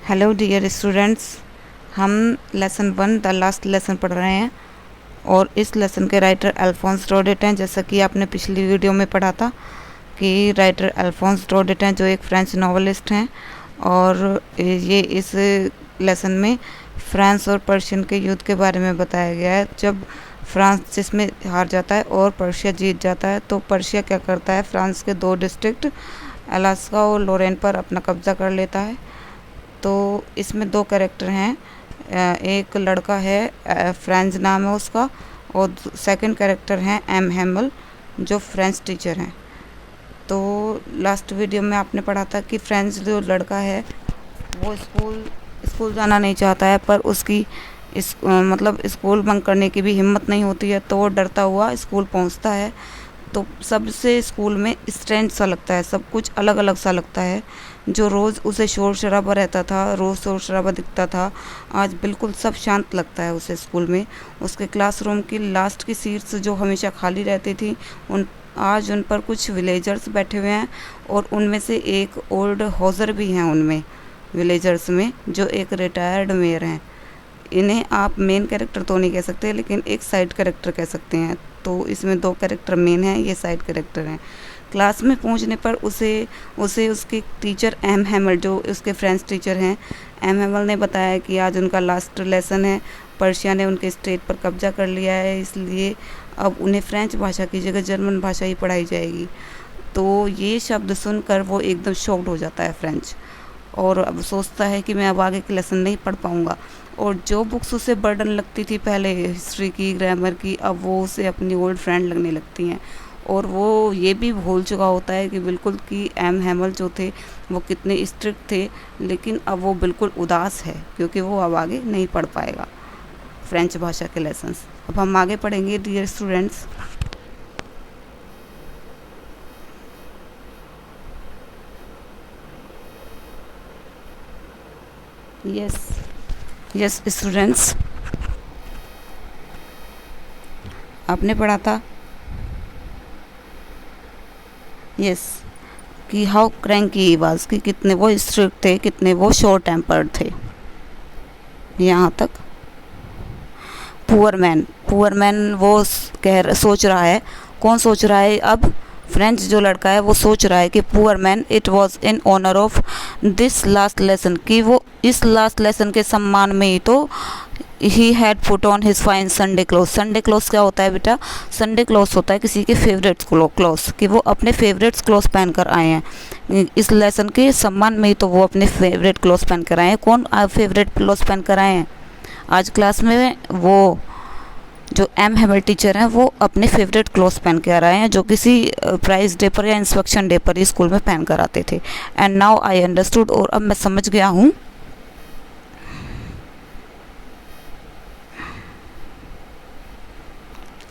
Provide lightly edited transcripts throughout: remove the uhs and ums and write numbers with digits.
Hello dear students, हम lesson 1 the last lesson पढ़ रहे हैं और इस लेसन के राइटर अल्फोंस डोडेट हैं। जैसा कि आपने पिछली वीडियो में पढ़ा था कि राइटर अल्फोंस डोडेट हैं जो एक फ्रेंच नॉवेलिस्ट हैं और ये इस लेसन में फ्रांस और पर्शियन के युद्ध के बारे में बताया गया है। जब फ्रांस जिसमें हार जाता है और पर्शिया जीत जाता है तो पर्शिया क्या करता है, फ्रांस के 2 डिस्ट्रिक्ट अलास्का और लोरेन पर अपना कब्जा कर लेता है। तो इसमें 2 कैरेक्टर हैं, एक लड़का है फ्रेंच नाम है उसका और सेकंड कैरेक्टर हैं एम हेमल जो फ्रेंच टीचर हैं। तो लास्ट वीडियो में आपने पढ़ा था कि फ्रेंच जो लड़का है वो स्कूल जाना नहीं चाहता है, पर उसकी मतलब स्कूल बंक करने की भी हिम्मत नहीं होती है, तो वो डरता हुआ स्कूल पहुंचता है। तो सबसे स्कूल में स्ट्रेंज सा लगता है, सब कुछ अलग अलग सा लगता है। जो रोज़ उसे शोर शराबा रहता था, रोज़ शोर शराबा दिखता था, आज बिल्कुल सब शांत लगता है उसे स्कूल में। उसके क्लासरूम की लास्ट की सीट्स जो हमेशा खाली रहती थी आज उन पर कुछ विलेजर्स बैठे हुए हैं और उनमें से एक ओल्ड हॉजर भी हैं उनमें विलेजर्स में, जो एक रिटायर्ड मेयर हैं। इन्हें आप मेन कैरेक्टर तो नहीं कह सकते, लेकिन एक साइड कैरेक्टर कह सकते हैं। तो इसमें 2 कैरेक्टर मेन हैं, ये साइड कैरेक्टर हैं। क्लास में पहुंचने पर उसे उसके टीचर एम हेमल जो उसके फ्रेंच टीचर हैं, एम हेमल ने बताया कि आज उनका लास्ट लेसन है। पर्शिया ने उनके स्टेट पर कब्जा कर लिया है, इसलिए अब उन्हें फ्रेंच भाषा की जगह जर्मन भाषा ही पढ़ाई जाएगी। तो ये शब्द सुनकर वो एकदम शॉक्ड हो जाता है फ्रेंच, और अब सोचता है कि मैं अब आगे के लेसन नहीं पढ़ पाऊँगा। और जो बुक्स उसे बर्डन लगती थी पहले हिस्ट्री की, ग्रामर की, अब वो उसे अपनी ओल्ड फ्रेंड लगने लगती हैं। और वो ये भी भूल चुका होता है कि बिल्कुल कि एम हेमल जो थे वो कितने स्ट्रिक्ट थे, लेकिन अब वो बिल्कुल उदास है क्योंकि वो अब आगे नहीं पढ़ पाएगा फ्रेंच भाषा के लेसन्स। अब हम आगे पढ़ेंगे डियर स्टूडेंट्स। यस स्टूडेंट्स, आपने पढ़ा था कि हाउ क्रैंकी ही वाज, कि कितने वो स्ट्रिक्ट थे, कितने वो शॉर्ट टेम्पर्ड थे। यहाँ तक पुअर मैन वो सोच रहा है, कौन सोच रहा है अब? फ्रेंच जो लड़का है वो सोच रहा है कि poor man it was in honour of this last lesson, कि वो इस लास्ट लेसन के सम्मान में ही तो he had put on his fine Sunday cloth. Sunday cloth क्या होता है बेटा? संडे क्लोथ होता है किसी के फेवरेट क्लोथ, कि वो अपने फेवरेट्स क्लोथ पहन कर आए हैं। इस लेसन के सम्मान में ही तो वो अपने फेवरेट क्लोथ पहन कर आए हैं। कौन फेवरेट क्लोथ पहन कर आए हैं आज क्लास में? वो जो एम हेमल टीचर हैं वो अपने फेवरेट क्लोथ्स पहन के आ रहे हैं, जो किसी प्राइज डे पर या इंस्पेक्शन डे पर ही स्कूल में पहन कर आते थे। एंड नाउ आई अंडरस्टूड, और अब मैं समझ गया हूँ।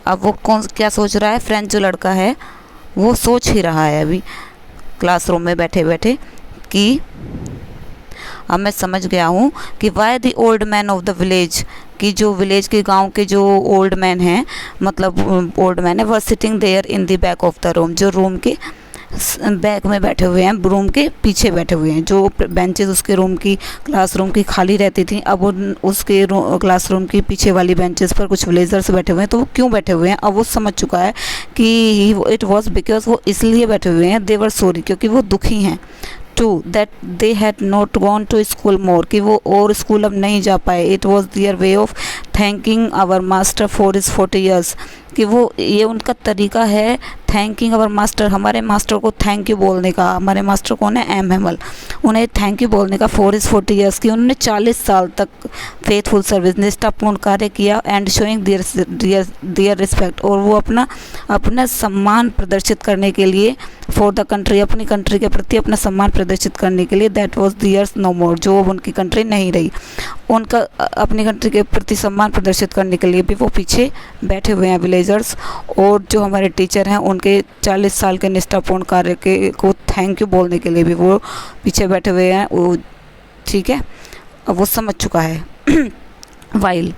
अब वो क्या सोच रहा है? फ्रेंच जो लड़का है वो सोच ही रहा है अभी क्लासरूम में बैठे बैठे कि अब मैं समझ गया हूँ कि why the old man of the village, कि जो विलेज के गांव के जो ओल्ड मैन हैं, मतलब ओल्ड मैन है, वह sitting there in the back of the room, जो रूम के बैक में बैठे हुए हैं, रूम के पीछे बैठे हुए हैं। जो बेंचेस उसके क्लासरूम की खाली रहती थी, अब उसके क्लासरूम की पीछे वाली बेंचेस पर कुछ विलेजर्स बैठे हुए हैं। तो वो क्यों बैठे हुए हैं अब वो समझ चुका है कि इट वॉज बिकॉज वो इसलिए बैठे हुए हैं, दे वर सॉरी, क्योंकि वो दुखी हैं, to that they had not gone to school more, कि वो और स्कूल अब नहीं जा पाए। It was their way of thanking our master for his 40 years, कि वो ये उनका तरीका है थैंकिंग आवर मास्टर, हमारे मास्टर को थैंक यू बोलने का। हमारे मास्टर कौन है? M Hamel. उन्हें थैंक यू बोलने का फॉर हिज 40 ईयर्स, की उन्होंने 40 साल तक फेथफुल सर्विस, निष्ठापूर्ण कार्य किया। एंड शोइंग देयर रिस्पेक्ट, और वो अपना सम्मान प्रदर्शित करने के लिए, फॉर द कंट्री, अपनी कंट्री के प्रति अपना सम्मान प्रदर्शित करने के लिए, दैट वॉज दियर्स नो मोर, जो उनकी कंट्री नहीं रही, उनका अपनी कंट्री के प्रति सम्मान प्रदर्शित करने के लिए भी वो पीछे बैठे हुए हैं विलेजर्स। और जो हमारे टीचर हैं उनके 40 साल के निष्ठापूर्ण कार्य के को थैंक यू बोलने के लिए भी वो पीछे बैठे हुए हैं। वो ठीक है, अब वो समझ चुका है। While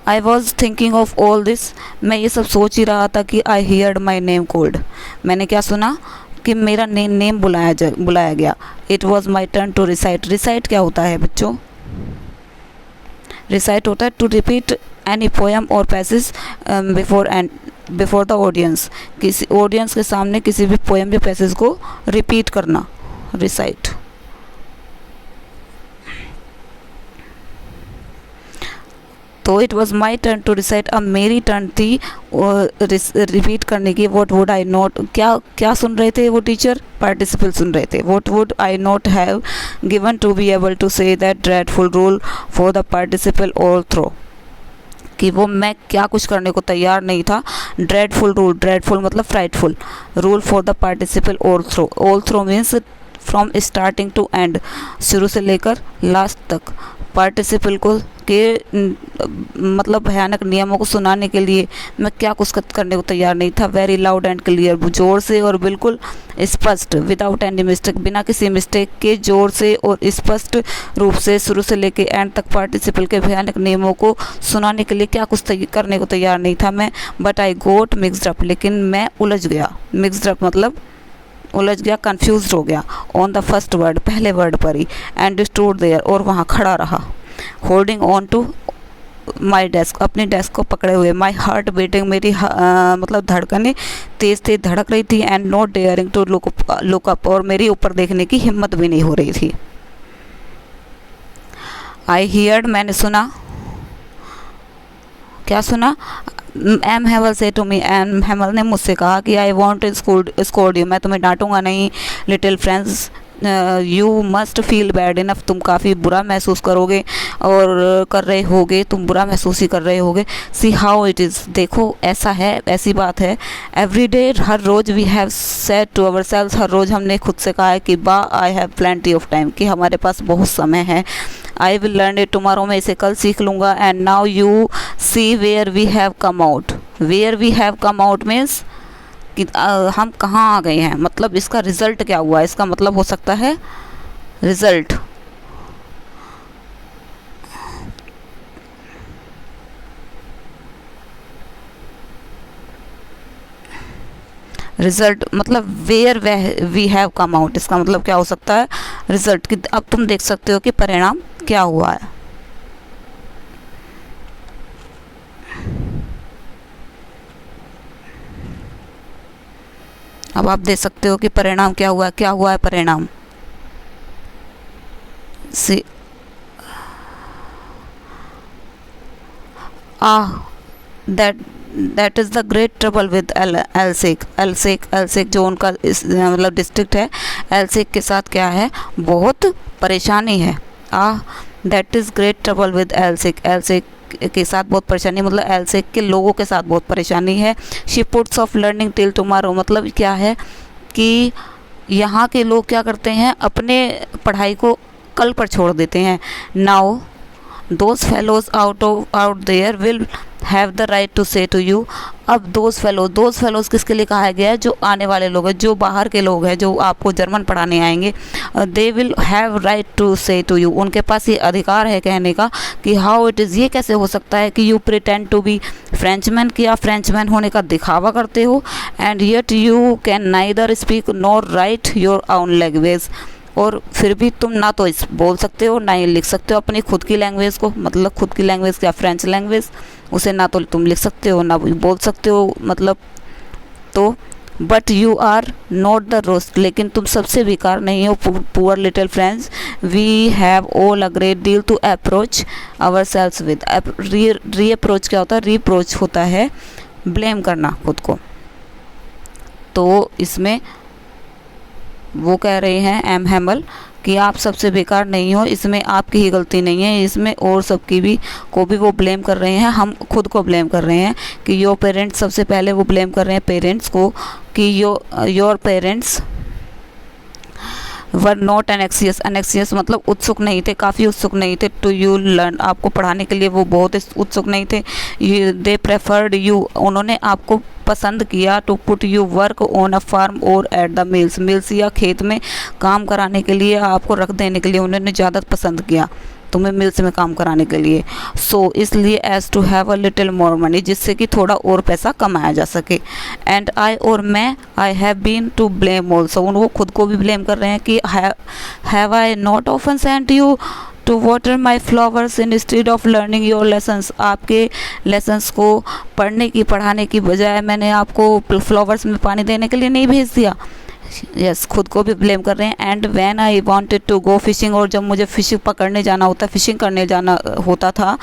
I was thinking of all this, मैं ये सब सोच ही रहा था कि I heard my name called, मैंने क्या सुना? कि मेरा नेम बुलाया गया। It was my turn to recite. Recite क्या होता है बच्चों? रिसाइट होता है टू रिपीट एनी पोएम और पैसेज बिफोर द ऑडियंस। किसी ऑडियंस के सामने किसी भी पोएम या पैसेज को रिपीट करना, रिसाइट। तो it was my turn to recite, अब मेरी टर्न थी रिपीट करने की। वॉट वुड आई नॉट, क्या सुन रहे थे वो टीचर? पार्टिसिपल सुन रहे थे। What would I not have given to be able to say that dreadful rule for the participle all through, कि वो मैं क्या कुछ करने को तैयार नहीं था। ड्रेडफुल रूल, ड्रेडफुल मतलब frightful, rule for the participle all through. All through means from starting to end, शुरू से लेकर लास्ट तक। पार्टिसिपल को के मतलब भयानक नियमों को सुनाने के लिए मैं क्या कुछ करने को तैयार नहीं था। वेरी लाउड एंड क्लियर, जोर से और बिल्कुल स्पष्ट, विदाउट एनी मिस्टेक, बिना किसी मिस्टेक के जोर से और स्पष्ट रूप से शुरू से लेके एंड तक पार्टिसिपल के भयानक नियमों को सुनाने के लिए क्या कुछ करने को तैयार नहीं था मैं। But I got mixed up, लेकिन मैं उलझ गया। मिक्सड अप मतलब उलझ गया, कंफ्यूज हो गया। ऑन द फर्स्ट वर्ड, पहले वर्ड पर ही। एंड स्टूड देयर, और वहाँ खड़ा रहा। Holding on to my desk, अपनी डेस्क को पकड़े हुए। माई हार्ट बीटिंग, मेरी मतलब धड़कनें तेज तेज धड़क रही थी। And not daring to look up, और मेरी ऊपर देखने की हिम्मत भी नहीं हो रही थी। आई हियर्ड, मैंने सुना। क्या सुना? एम हेमल से टू मी, एम हेमल ने मुझसे कहा कि आई वॉन्ट स्कोर्ड यू, मैं तुम्हें डांटूंगा नहीं। Little friends you must feel bad enough, तुम काफ़ी बुरा महसूस करोगे और कर रहे होगे, तुम बुरा महसूस ही कर रहे होगे। सी हाउ इट इज़, देखो ऐसा है, ऐसी बात है। एवरी डे, हर रोज़, we have said to ourselves, हर रोज़ हमने खुद से कहा है कि I have plenty of time, कि हमारे पास बहुत समय है। I will learn it tomorrow, मैं इसे कल सीख लूँगा। And now you see where we have come out. Where we have come out means कि हम कहाँ आ गए हैं, मतलब इसका रिज़ल्ट क्या हुआ, इसका मतलब हो सकता है रिज़ल्ट। रिज़ल्ट मतलब where we have come out, इसका मतलब क्या हो सकता है? रिज़ल्ट, कि अब तुम देख सकते हो कि परिणाम क्या हुआ है। अब आप देख सकते हो कि परिणाम क्या हुआ है। क्या हुआ है परिणाम? See that is the great trouble with Alsace. Alsace जो उनका मतलब डिस्ट्रिक्ट है, एलसेक के साथ क्या है? बहुत परेशानी है। That is great trouble with Alsace, Alsace के साथ बहुत परेशानी, मतलब एलसेक के लोगों के साथ बहुत परेशानी है। She puts of learning till tomorrow, मतलब क्या है कि यहाँ के लोग क्या करते हैं, अपने पढ़ाई को कल पर छोड़ देते हैं। Now those fellows out there will have the right to say to you. अब दोज फेलोज किसके लिए कहा गया है? जो आने वाले लोग हैं, जो बाहर के लोग हैं, जो आपको जर्मन पढ़ाने आएंगे। They will have right to say to you, उनके पास ये अधिकार है कहने का कि हाउ इट इज़, ये कैसे हो सकता है कि you pretend to be Frenchman, कि आप फ्रेंचमैन होने का दिखावा करते हो। And yet you can neither speak nor write your own language, और फिर भी तुम ना तो इस बोल सकते हो ना ही लिख सकते हो अपनी खुद की लैंग्वेज को, मतलब खुद की लैंग्वेज क्या, फ्रेंच लैंग्वेज, उसे ना तो तुम लिख सकते हो ना बोल सकते हो, मतलब तो। But you are not the worst, लेकिन तुम सबसे बेकार नहीं हो, poor little friends. We have all a great deal to approach our selves with. Reproach क्या होता है? रीप्रोच होता है ब्लेम करना खुद को। तो इसमें वो कह रहे हैं एम हेमल कि आप सबसे बेकार नहीं हो, इसमें आपकी ही गलती नहीं है, इसमें और सबकी भी को भी वो ब्लेम कर रहे हैं, हम खुद को ब्लेम कर रहे हैं कि योर पेरेंट्स, सबसे पहले वो ब्लेम कर रहे हैं पेरेंट्स को कि योर पेरेंट्स वर नॉट एनेक्सियस मतलब उत्सुक नहीं थे, काफ़ी उत्सुक नहीं थे टू यू लर्न, आपको पढ़ाने के लिए वो बहुत उत्सुक नहीं थे। दे प्रेफर्ड यू, उन्होंने आपको पसंद किया to put you work on a farm और एट द मिल्स या खेत में काम कराने के लिए, आपको रख देने के लिए उन्होंने ज़्यादा पसंद किया। तुम्हें मिल्स में काम कराने के लिए। सो इसलिए as to have a little more money, जिससे कि थोड़ा और पैसा कमाया जा सके। एंड आई, और मैं, I have been to blame also, वो खुद को भी ब्लेम कर रहे हैं कि have I not often sent you to water my flowers instead of learning your lessons, आपके लेसन्स को पढ़ाने की बजाय मैंने आपको फ्लावर्स में पानी देने के लिए नहीं भेज दिया। यस, खुद को भी ब्लेम कर रहे हैं। And when I wanted to go fishing, और जब मुझे फिशिंग पकड़ने जाना होता, फिशिंग करने जाना होता था,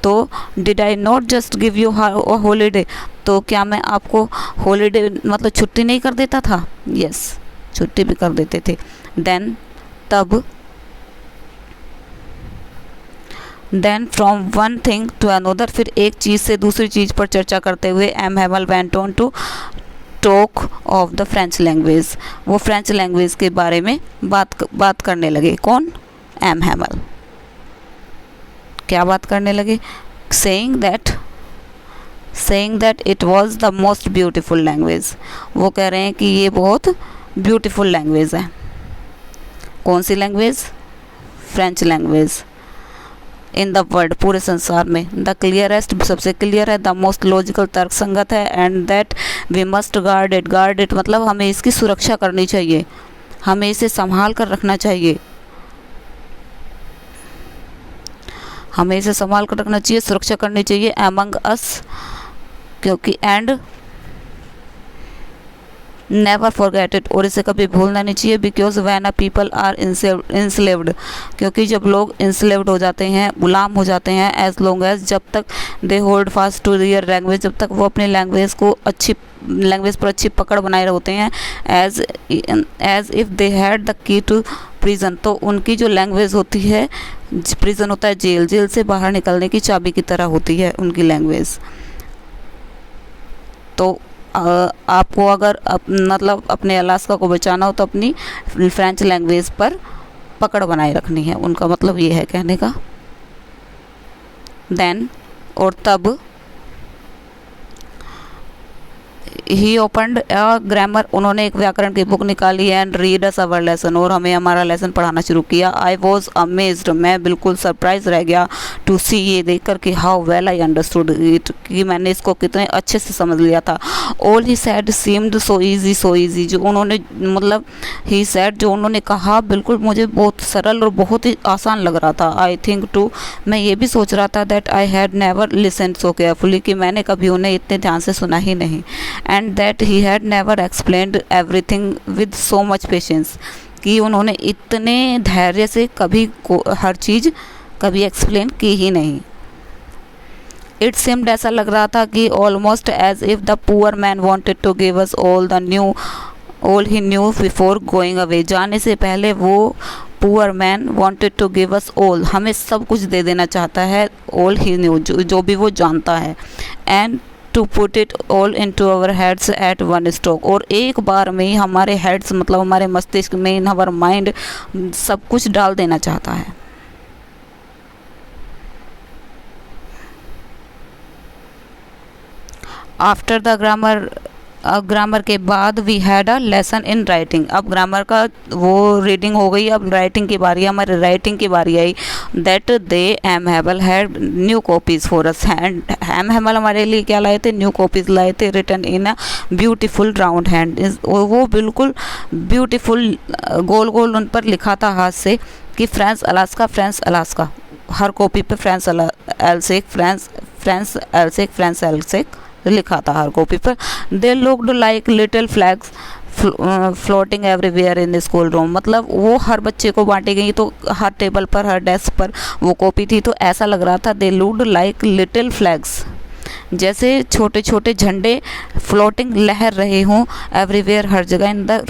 तो did I not just give you holiday, तो क्या मैं आपको हॉलीडे मतलब छुट्टी नहीं कर देता था? यस, छुट्टी भी कर देते थे। Then from one thing to another, फिर एक चीज़ से दूसरी चीज़ पर चर्चा करते हुए M Hamel went on to talk of the French language, वो फ्रेंच लैंग्वेज के बारे में बात करने लगे। कौन? M Hamel. क्या बात करने लगे? Saying that it was the most beautiful language, वो कह रहे हैं कि ये बहुत ब्यूटीफुल लैंग्वेज है। कौन सी language? French language. In the world, पूरे संसार में। द क्लियरेस्ट, सबसे क्लियर है। द मोस्ट लॉजिकल, तर्क संगत है। And that we must guard it मतलब हमें इसकी सुरक्षा करनी चाहिए, हमें इसे संभाल कर रखना चाहिए, हमें इसे संभाल कर रखना चाहिए, सुरक्षा करनी चाहिए अमंग अस, क्योंकि एंड नेवर फॉरगेट इट, और इसे कभी भूलना नहीं चाहिए। Because when a people are enslaved, क्योंकि जब लोग इंस्लेव्ड हो जाते हैं, गुलाम हो जाते हैं, एज लॉन्ग एज, जब तक they hold fast to their language, जब तक वो अपनी लैंग्वेज पर अच्छी पकड़ बनाए होते हैं, as if they had the key to prison, तो उनकी जो लैंग्वेज होती है, प्रिजन होता है जेल से बाहर निकलने की चाबी की तरह होती है उनकी लैंग्वेज। तो आपको अगर मतलब अपने अलास्का को बचाना हो तो अपनी फ्रेंच लैंग्वेज पर पकड़ बनाए रखनी है, उनका मतलब ये है कहने का। देन, और तब ही ओपनड अ ग्रामर, उन्होंने एक व्याकरण की बुक निकाली and read us our lesson, और हमें हमारा लेसन पढ़ाना शुरू किया। आई वॉज अमेज्ड, मैं बिल्कुल सरप्राइज रह गया, टू सी, ये देखकर कि how well I understood it, कि मैंने इसको कितने अच्छे से समझ लिया था। All he sad seemed so easy, जो उन्होंने मतलब ही सैड, जो उन्होंने कहा बिल्कुल मुझे बहुत सरल और बहुत ही आसान लग रहा था। आई थिंक टू, मैं ये भी सोच रहा था that I had never listened so carefully, कि मैंने कभी उन्हें इतने ध्यान से सुना ही नहीं। And that he had never explained everything with so much patience, कि उन्होंने इतने धैर्य से कभी हर चीज़ कभी एक्सप्लेन की ही नहीं। इट सीम्ड, ऐसा लग रहा था कि almost as if the poor man wanted to give us all he knew before going away, जाने से पहले वो poor man wanted to give us all, हमें सब कुछ दे देना चाहता है, ऑल ही न्यू, जो भी वो जानता है, and to put it all into our heads at one stroke, और एक बार में ही हमारे हेड्स मतलब हमारे मस्तिष्क में, इन अवर माइंड, सब कुछ डाल देना चाहता है। आफ्टर द ग्रामर के बाद we had a lesson in writing, अब ग्रामर का वो रीडिंग हो गई, अब राइटिंग की बारी, हमारे राइटिंग की बारी आई। That they M Hamel had new copies for us, M Hamel हमारे लिए क्या लाए थे? न्यू कॉपीज़ लाए थे, written in a beautiful round hand, वो बिल्कुल ब्यूटीफुल गोल गोल उन पर लिखा था हाथ से कि फ्रांस अलास्का, हर कॉपी पे फ्रांस एल्सेक लिखा था हर कॉपी पर। They looked like little flags floating everywhere in the school room, मतलब वो हर बच्चे को बांटी गई, तो हर टेबल पर, हर डेस्क पर वो कॉपी थी, तो ऐसा लग रहा था they looked like little flags, जैसे छोटे छोटे झंडे फ्लोटिंग लहर रहे हों एवरीवेयर, हर जगह, इन द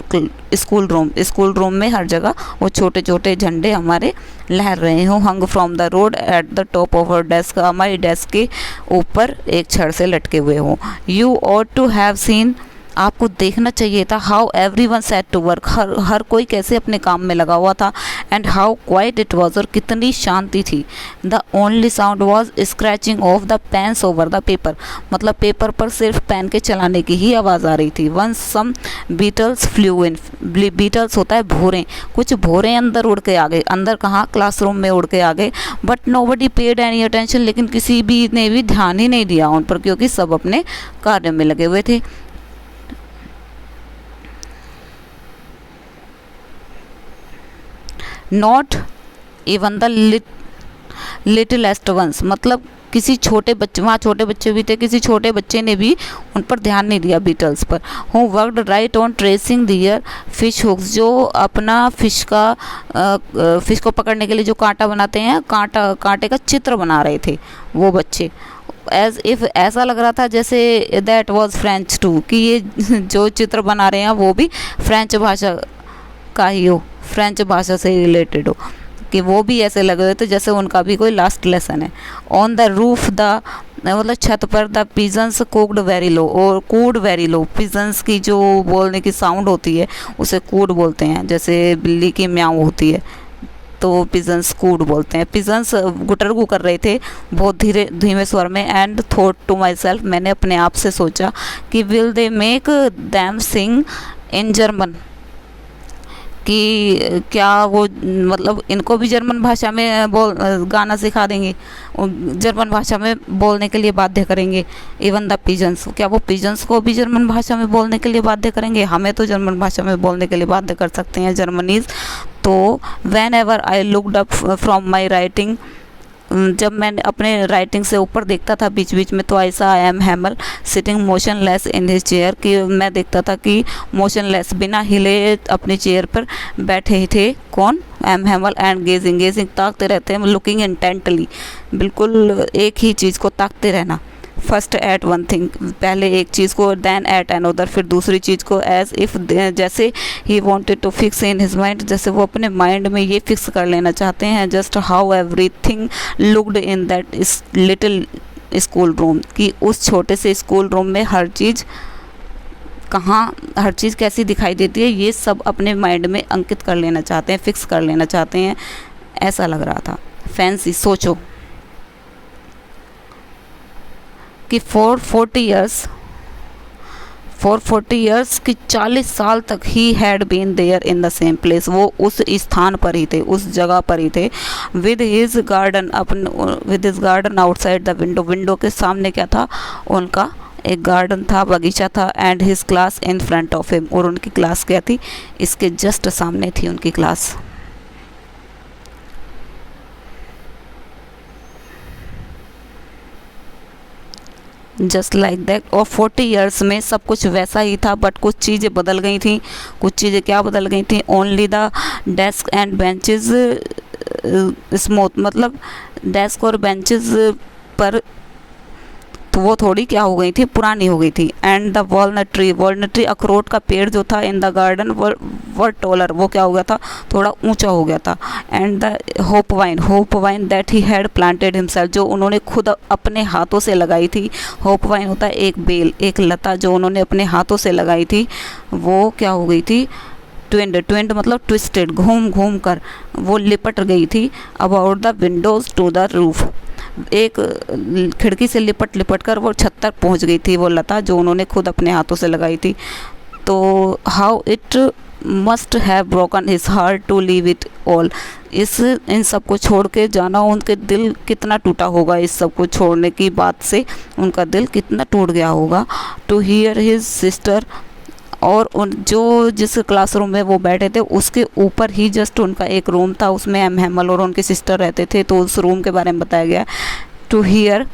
स्कूल रूम में हर जगह वो छोटे छोटे झंडे हमारे लहर रहे हों। Hung from the rod at the top of our desk, हमारी डेस्क के ऊपर एक छड़ से लटके हुए हों। You ought to have seen आपको देखना चाहिए था how everyone set to work, हर कोई कैसे अपने काम में लगा हुआ था, and how quiet it was, और कितनी शांति थी। The only sound was scratching of the pens over the paper, मतलब पेपर पर सिर्फ पेन के चलाने की ही आवाज़ आ रही थी। वंस सम बीटल्स फ्लू इन, बीटल्स होता है भोरे, कुछ भोरे अंदर उड़ के आ गए, अंदर कहाँ, क्लासरूम में उड़ के आ गए। But nobody paid any attention, लेकिन किसी भी ने भी ध्यान ही नहीं दिया उन पर, क्योंकि सब अपने कार्य में लगे हुए थे। नॉट इवन द लिटिलेस्ट वंस, मतलब किसी छोटे बच्चे, वहाँ छोटे बच्चे भी थे, किसी छोटे बच्चे ने भी उन पर ध्यान नहीं दिया, बीटल्स पर। Who worked right on tracing their fish hooks, जो अपना फिश को पकड़ने के लिए जो कांटा बनाते हैं, कांटे का चित्र बना रहे थे वो बच्चे। एज इफ, ऐसा लग रहा था जैसे दैट वाज फ्रेंच टू, कि ये जो चित्र बना रहे हैं वो भी फ्रेंच भाषा का ही हो, फ्रेंच भाषा से रिलेटेड हो, कि वो भी ऐसे लगे हुए थे जैसे उनका भी कोई लास्ट लेसन है। ऑन द रूफ द, मतलब छत पर, the pigeons cooed very low, और कूड वेरी लो, पिजन्स की जो बोलने की साउंड होती है उसे कूड बोलते हैं, जैसे बिल्ली की म्याऊं होती है तो पिजन्स कूड बोलते हैं। पिजन्स गुटरगू कर रहे थे बहुत धीमे स्वर में। And thought to myself, मैंने अपने आप से सोचा कि will they make them sing in German, कि क्या वो, मतलब इनको भी जर्मन भाषा में गाना सिखा देंगे, जर्मन भाषा में बोलने के लिए बाध्य करेंगे। इवन द पिजन्स, क्या वो पिजन्स को भी जर्मन भाषा में बोलने के लिए बाध्य करेंगे? हमें तो जर्मन भाषा में बोलने के लिए बाध्य कर सकते हैं जर्मनीज। तो when ever I looked up from my writing, जब मैंने अपने राइटिंग से ऊपर देखता था बीच बीच में, तो ऐसा I M Hamel sitting motionless in his chair, कि मैं देखता था कि मोशनलेस, बिना हिले अपनी चेयर पर बैठे ही थे। कौन? एम हैमल। एंड गेजिंग, ताकते रहते हैं, लुकिंग इंटेंटली, बिल्कुल एक ही चीज़ को ताकते रहना। फर्स्ट एट वन थिंग, पहले एक चीज़ को, देन एट अनदर, फिर दूसरी चीज़ को। एज इफ, जैसे he wanted to fix in his mind, जैसे वो अपने माइंड में ये फिक्स कर लेना चाहते हैं, just how everything looked in that little school room, कि उस छोटे से स्कूल रूम में हर चीज़ कहाँ, हर चीज़ कैसी दिखाई देती है, ये सब अपने माइंड में अंकित कर लेना चाहते हैं, फिक्स कर लेना चाहते हैं, ऐसा लग रहा था। फैंसी, सोचो कि फॉर 40 ईयर्स कि 40 साल तक he had been there in the same place, वो उस स्थान पर ही थे, उस जगह पर ही थे। With his garden outside the window, window के सामने क्या था? उनका एक गार्डन था, बगीचा था। And his class in front of him, और उनकी क्लास क्या थी? इसके जस्ट सामने थी उनकी क्लास। Just like that. और 40 ईयर्स में सब कुछ वैसा ही था, बट कुछ चीज़ें बदल गई थी। कुछ चीज़ें क्या बदल गई थी? Only the desk and benches smooth, मतलब डेस्क और बेंचेस पर तो वो थोड़ी क्या हो गई थी? पुरानी हो गई थी। एंड द वॉलनट ट्री, अखरोट का पेड़ जो था in the garden were taller, वो क्या हो गया था? थोड़ा ऊंचा हो गया था। And the hope wine that he had planted himself, जो उन्होंने खुद अपने हाथों से लगाई थी। होप वाइन होता है एक बेल, एक लता, जो उन्होंने अपने हाथों से लगाई थी, वो क्या हो गई थी? ट्विंड मतलब ट्विस्टेड, घूम घूम कर वो लिपट गई थी। About the windows to the roof, एक खिड़की से लिपट कर वो छत तक पहुंच गई थी वो लता, जो उन्होंने खुद अपने हाथों से लगाई थी। तो how it must have broken his heart to leave it all, इन सब को छोड़ के जाना, उनके दिल कितना टूटा होगा, इस सब को छोड़ने की बात से उनका दिल कितना टूट गया होगा। टू हियर हिज सिस्टर, और उन जो जिस क्लासरूम में वो बैठे थे उसके ऊपर ही जस्ट उनका एक रूम था, उसमें एम हैमल और उनके सिस्टर रहते थे, तो उस रूम के बारे में बताया गया। To hear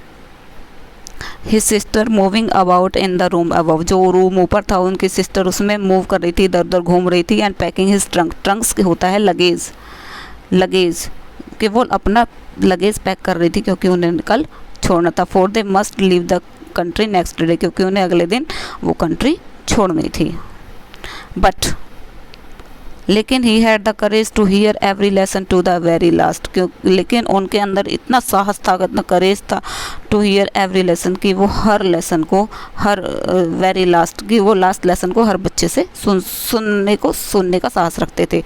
his sister moving about in the room above, जो रूम ऊपर था उनकी सिस्टर उसमें मूव कर रही थी, इधर उधर घूम रही थी। एंड पैकिंग हिज ट्रंक्स होता है लगेज, कि वो अपना लगेज पैक कर रही थी, क्योंकि उन्हें कल छोड़ना था। For they must leave the country next day, क्योंकि उन्हें अगले दिन वो कंट्री छोड़नी थी। बट लेकिन he had the courage to hear every lesson to the very last. क्यों, लेकिन उनके अंदर इतना साहस था, इतना करेज था टू हियर एवरी लेसन, कि वो हर लेसन को, हर वेरी लास्ट कि वो लास्ट लेसन को हर बच्चे से सुनने का साहस रखते थे।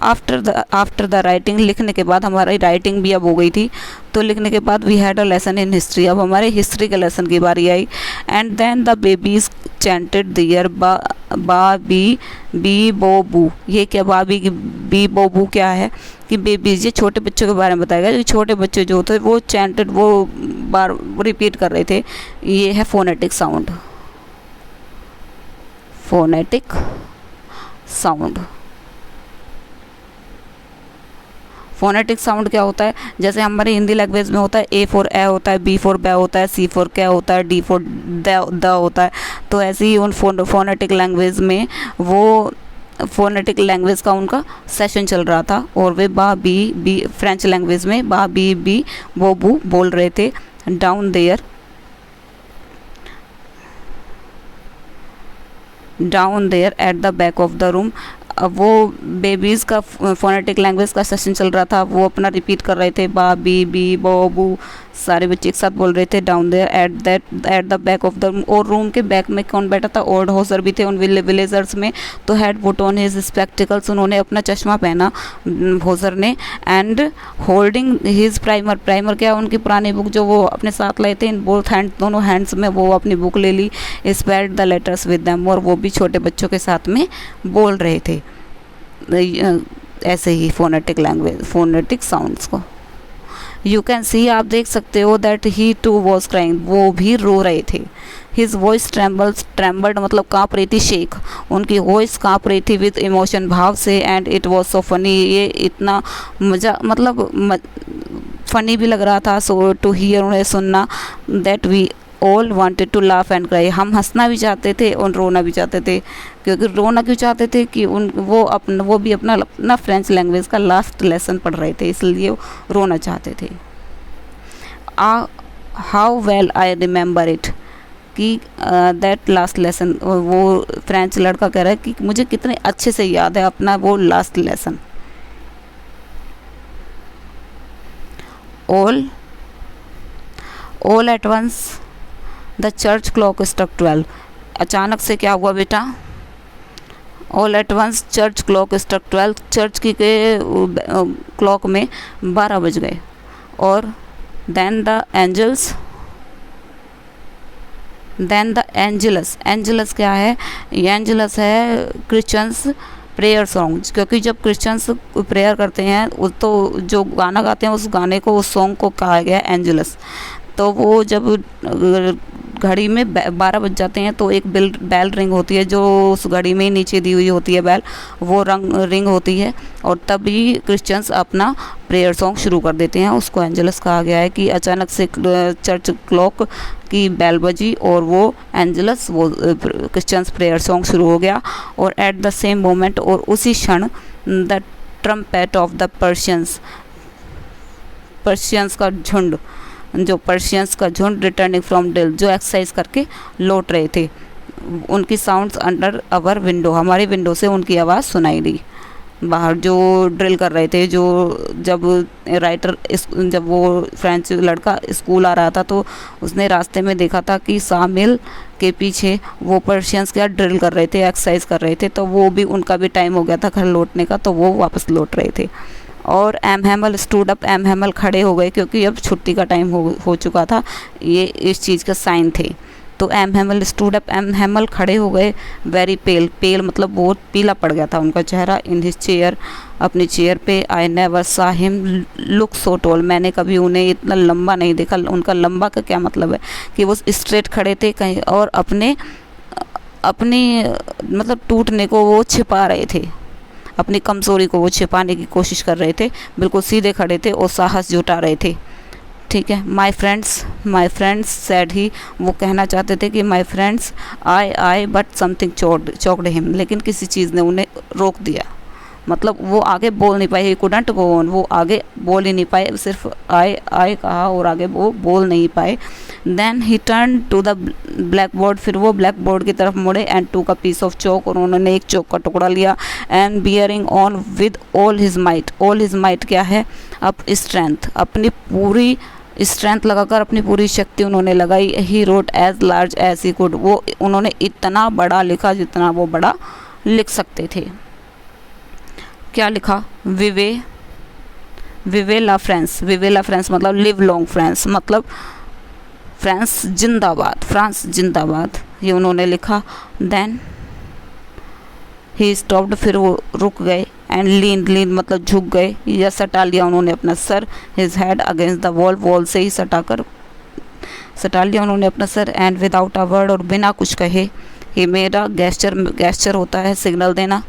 आफ्टर द राइटिंग, लिखने के बाद, हमारी राइटिंग भी अब हो गई थी, तो लिखने के बाद we had a lesson in history, अब हमारे हिस्ट्री के लेसन की बारी आई। And then the babies chanted their ba be बो बू। ये क्या बा बी बो बू क्या है कि बेबीज, ये छोटे बच्चों के बारे में बताया गया। छोटे बच्चे जो होते वो चैंटेड, वो बार रिपीट कर रहे थे। ये है phonetic sound, phonetic sound. Phonetic sound क्या होता है, जैसे हमारे हिंदी लैंग्वेज में होता है ए फॉर ए होता है, बी फॉर बै होता है, सी फॉर क्या होता है, डी फॉर द होता है। तो ऐसे ही उन फोनेटिक लैंग्वेज में, वो फोनेटिक लैंग्वेज का उनका सेशन चल रहा था, और वे बा बी फ्रेंच लैंग्वेज में बा बी वो बू बोल रहे थे। Down there at the back of the room. अब वो बेबीज़ का फोनेटिक लैंग्वेज का सेशन चल रहा था, वो अपना रिपीट कर रहे थे, बा बी बो बू, सारे बच्चे एक साथ बोल रहे थे। Down there at the back of the room, और रूम के बैक में कौन बैठा था, ओल्ड हॉजर भी थे उन विलेजर्स में। तो had put on his spectacles, उन्होंने अपना चश्मा पहना हॉजर ने। एंड होल्डिंग हिज प्राइमर क्या, उनकी पुरानी बुक जो वो अपने साथ लाए थे, इन बोथ हैंड, दोनों हैंड्स में वो अपनी बुक ले ली। Spread the letters with them, और वो भी छोटे बच्चों के साथ में बोल रहे थे ऐसे ही फोनेटिक लैंग्वेज, फोनेटिक साउंड्स को। यू कैन सी, आप देख सकते हो, that he too was crying, वो भी रो रहे थे। हिज वॉइस ट्रेम्बल्ड मतलब काँप रही थी, शेक, उनकी वॉइस काँप रही थी विद इमोशन, भाव से। And it was so funny, ये इतना मजा मतलब फनी भी लग रहा था, सो टू हियर, उन्हें सुनना। That we all wanted to laugh and cry, हम हंसना भी चाहते थे और रोना भी चाहते थे। क्योंकि रोना क्यों चाहते थे कि वो भी अपना फ्रेंच लैंग्वेज का लास्ट लेसन पढ़ रहे थे, इसलिए रोना चाहते थे। How well I remember it, कि दैट लास्ट लेसन, वो फ्रेंच लड़का कह रहा है कि मुझे कितने अच्छे से याद है अपना वो last lesson. All at once the church clock struck 12, अचानक से क्या हुआ बेटा, all at once church clock struck 12, church की के क्लॉक में 12 बज गए। और देन द एंजलस क्या है, एंजलस है क्रिश्चियंस प्रेयर सॉन्ग, क्योंकि जब क्रिश्चियंस प्रेयर करते हैं तो जो गाना गाते हैं उस गाने को, उस सॉन्ग को कहा गया एंजलस। तो वो जब घड़ी में 12 बज जाते हैं तो एक बैल रिंग होती है, जो उस घड़ी में नीचे दी हुई होती है बैल, वो रिंग होती है, और तभी क्रिश्चियंस अपना प्रेयर सॉन्ग शुरू कर देते हैं, उसको एंजलस कहा गया है। कि अचानक से चर्च क्लॉक की बैल बजी और वो एंजलस, वो क्रिश्चियंस प्रेयर सॉन्ग शुरू हो गया। और एट द सेम मोमेंट, और उसी क्षण, the trumpet of the Persians का झुंड, जो पर्शियंस का झुंड रिटर्निंग फ्रॉम ड्रिल, जो एक्सरसाइज करके लौट रहे थे, उनकी साउंड्स अंडर अवर विंडो, हमारी विंडो से उनकी आवाज़ सुनाई दी। बाहर जो ड्रिल कर रहे थे, जो जब वो फ्रेंच लड़का स्कूल आ रहा था तो उसने रास्ते में देखा था कि सामिल के पीछे वो पर्शियंस क्या ड्रिल कर रहे थे, एक्सरसाइज कर रहे थे। तो वो भी, उनका भी टाइम हो गया था घर लौटने का, तो वो वापस लौट रहे थे। और M Hamel stood up, M Hamel खड़े हो गए, क्योंकि अब छुट्टी का टाइम हो चुका था, ये इस चीज़ का साइन थे। तो M Hamel stood up, M Hamel खड़े हो गए। वेरी पेल मतलब बहुत पीला पड़ गया था उनका चेहरा। इन हिज चेयर, अपनी चेयर पे। आई नेवर सा हिम लुक सो टॉल, मैंने कभी उन्हें इतना लंबा नहीं देखा। उनका लंबा का क्या मतलब है कि वो स्ट्रेट खड़े थे कहीं, और अपनी मतलब टूटने को वो छिपा रहे थे, अपनी कमज़ोरी को वो छिपाने की कोशिश कर रहे थे, बिल्कुल सीधे खड़े थे और साहस जुटा रहे थे। ठीक है, माई फ्रेंड्स सैड ही, वो कहना चाहते थे कि my friends I but something choked him, लेकिन किसी चीज़ ने उन्हें रोक दिया, मतलब वो आगे बोल नहीं पाए, ही कुडंट गो ऑन, वो आगे बोल ही नहीं पाए, सिर्फ आए कहा और आगे वो बोल नहीं पाए। Then he turn to the black board, फिर वो ब्लैक बोर्ड की तरफ मुड़े एंड टू का पीस ऑफ चौक, और उन्होंने एक चौक का टुकड़ा लिया। And bearing on with all his might, all his might क्या है, अप स्ट्रेंथ, अपनी पूरी स्ट्रेंथ लगाकर अपनी पूरी शक्ति उन्होंने लगाई। He wrote as large as he could, वो उन्होंने इतना बड़ा लिखा जितना वो बड़ा लिख सकते थे। क्या लिखा, विवे ला फ्रांस, विवे ला फ्रांस मतलब लिव लॉन्ग फ्रांस, मतलब फ्रांस जिंदाबाद, फ्रांस जिंदाबाद, ये उन्होंने लिखा। देन ही स्टॉप्ड, फिर वो रुक गए। एंड लीन मतलब झुक गए या सटा लिया उन्होंने अपना सर। His head against the wall, wall से ही सटा लिया उन्होंने अपना सर। एंड विदाउट अ वर्ड, और बिना कुछ कहे, he made a gesture, gesture होता है सिग्नल देना,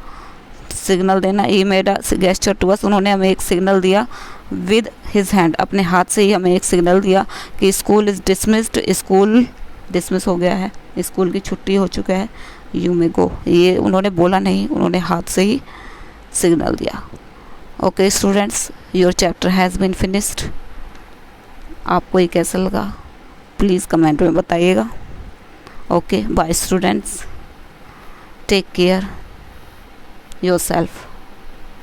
he made a gesture to us, उन्होंने हमें एक सिग्नल दिया। विद हिज हैंड, अपने हाथ से ही हमें एक सिग्नल दिया कि school is dismissed, school dismiss हो गया है, स्कूल की छुट्टी हो चुका है, यू मे गो, ये उन्होंने बोला नहीं, उन्होंने हाथ से ही सिग्नल दिया। Okay students, your chapter has been finished. आपको ये कैसा लगा प्लीज़ कमेंट में बताइएगा। Okay bye students, take care yourself.